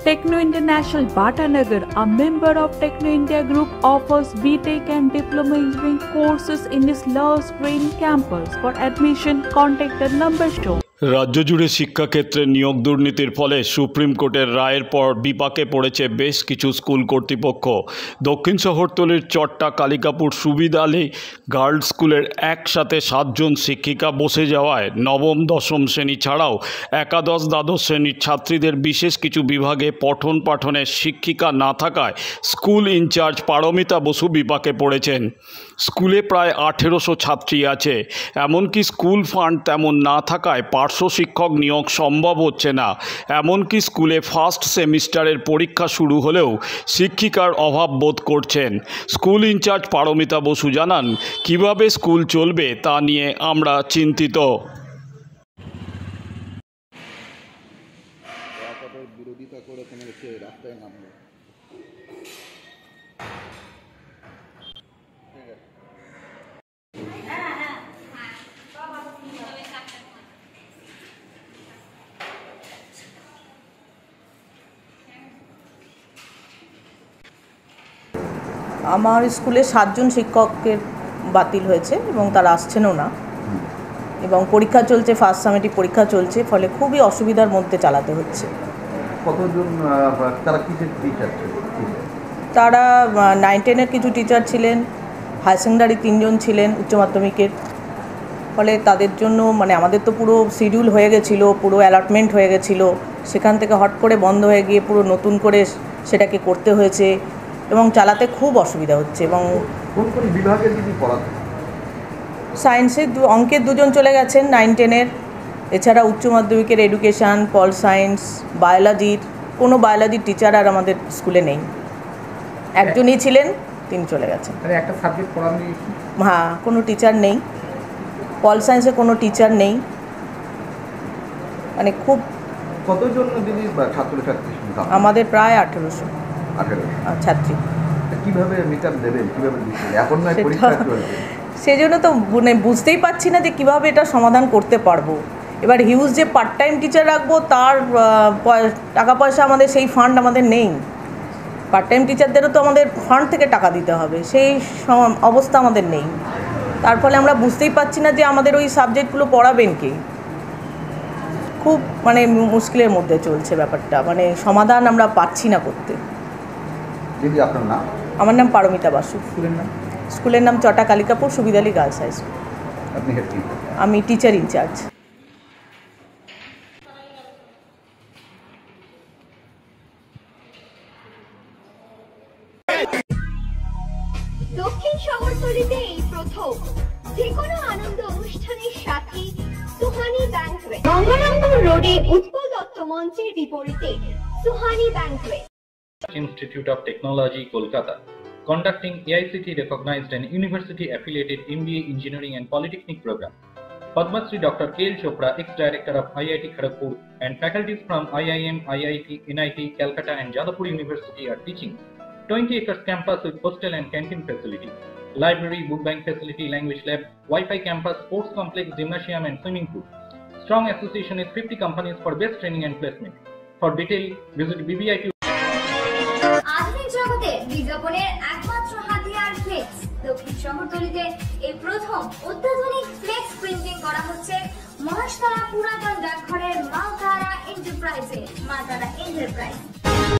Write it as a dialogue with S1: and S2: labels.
S1: Techno International Bhatanagar, a member of Techno India Group, offers BTech and Diploma Engineering courses in its Lush Green campus. For admission, contact the number shown.
S2: রাজ্য জুড়ে শিক্ষাক্ষেত্রে নিয়োগ দুর্নীতির ফলে supreme কোর্টের রায়ের পর বিপাকে পড়েছে বেশ কিছু স্কুল কর্তৃপক্ষ। দক্ষিণ শহরতলির চট্টা কালিকাপুর সুবিদ আলী গার্লস স্কুলের একসাথে 7 জন শিক্ষিকা বসে যাওয়ায় নবম দশম শ্রেণী ছাড়াও একাদশ দ্বাদশ শ্রেণীর ছাত্রীদের বিশেষ কিছু বিভাগে পঠন পাঠনের শিক্ষিকা না থাকায় স্কুল ইনচার্জ পারমিতা বসু বিপাকে পড়েছেন। স্কুলে প্রায় 1800 ছাত্রী আছে, এমনকি স্কুল ফান্ড তেমন না থাকায় পার্শ্ব শিক্ষক নিয়োগ সম্ভব হচ্ছে না। এমনকি স্কুলে ফার্স্ট সেমিস্টারের পরীক্ষা শুরু হলেও শিক্ষিকার অভাব বোধ করছেন। স্কুল ইনচার্জ পারমিতা বসু জানান, কিভাবে স্কুল চলবে তা নিয়ে আমরা চিন্তিত।
S3: বিরোধিতা করে রাস্তায় নামলো।
S4: আমার স্কুলে 7 জন শিক্ষকের বাতিল হয়েছে এবং তারা আসছেনও না, এবং পরীক্ষা চলছে, ফার্স্ট সামেটিভ পরীক্ষা চলছে, ফলে খুবই অসুবিধার মধ্যে চালাতে হচ্ছে।
S3: কতজন তারা কিসের টিচার?
S4: তারা 9-10-এর কিছু টিচার ছিলেন, হায়ার সেকেন্ডারি 3 জন ছিলেন, উচ্চ মাধ্যমিকের। ফলে তাদের জন্য আমাদের তো পুরো শিডিউল হয়ে গেছিলো, পুরো অ্যালটমেন্ট হয়ে গেছিলো, সেখান থেকে হট করে বন্ধ হয়ে গিয়ে পুরো নতুন করে সেটাকে করতে হয়েছে এবং চালাতে খুব অসুবিধা হচ্ছে। এবং
S3: কোন কোন বিভাগের যদি পড়াতে?
S4: সায়েন্সের অঙ্কের 2 জন চলে গেছেন 9-10-এর, এছাড়া উচ্চ মাধ্যমিকের এডুকেশান, পল সায়েন্স, বায়োলজির কোনো বায়োলজির টিচার আর আমাদের স্কুলে নেই। একজনই ছিলেন, তিনি চলে গেছেন।
S3: একটা সাবজেক্ট পড়ানো?
S4: হ্যাঁ, কোনো টিচার নেই। পল সায়েন্সে কোনো টিচার নেই। খুব
S3: কতজন দিদি ছাত্রছাত্রী?
S4: আমাদের প্রায় 1800 ছাত্রী।
S3: কিভাবে মিটার দেবেন, কিভাবে দিচ্ছেন? এখন না পরীক্ষা চলছে,
S4: সেই জন্য তো বুঝতেই পারছি না যে কিভাবে এটা সমাধান করতে পারবো। এবার হিউজ যে পার্ট টাইম টিচার রাখবো, তার টাকা পয়সা আমাদের, সেই ফান্ড আমাদের নেই। পার্ট টাইম টিচারদেরও তো আমাদের ফান্ড থেকে টাকা দিতে হবে, সেই অবস্থা আমাদের নেই। তার ফলে আমরা বুঝতেই পারছি না যে আমাদের ওই সাবজেক্টগুলো পড়াবেন কি। খুব মুশকিলের মধ্যে চলছে ব্যাপারটা, সমাধান আমরা পাচ্ছি না করতে।
S3: দিদি আপনার নাম?
S4: আমার নাম পারমিতা বসু।
S3: স্কুলের নাম?
S4: স্কুলের নাম চট্টা Kalikapur Subid Ali girls high school.
S3: আপনি হেড টিচার?
S4: আমি টিচার ইনচার্জ।
S5: দক্ষিণ শহরতলিতে এই প্রথম যে কোনো আনন্দ অনুষ্ঠানের সাথে সুহানি ব্যাংকুয়েট, গঙ্গারামপুর রোডে উৎপল দত্ত মঞ্চের বিপরীতে Suhani banquet.
S6: Institute of Technology, Kolkata, conducting AICT recognized and university affiliated MBA Engineering and Polytechnic program. Padma Shri Dr. K.L. Chopra, ex-director of IIT Kharagpur, and faculties from IIM, IIT, NIT, Calcutta and Jadavpur University are teaching. 20 acres campus with hostel and canteen facility, library, book bank facility, language lab, Wi-Fi campus, sports complex, gymnasium and swimming pool. Strong association with 50 companies for best training and placement. For detail, visit BBIT.
S5: আধুনিক জগতে বিজ্ঞাপনের একমাত্র হাতিয়ার flakes. দক্ষিণ শহরতলিতে এই প্রথম অত্যাধুনিক flakes printing করা হচ্ছে মহাশতলা পুরাতন ডাকঘরের মাতারা এন্টারপ্রাইজে।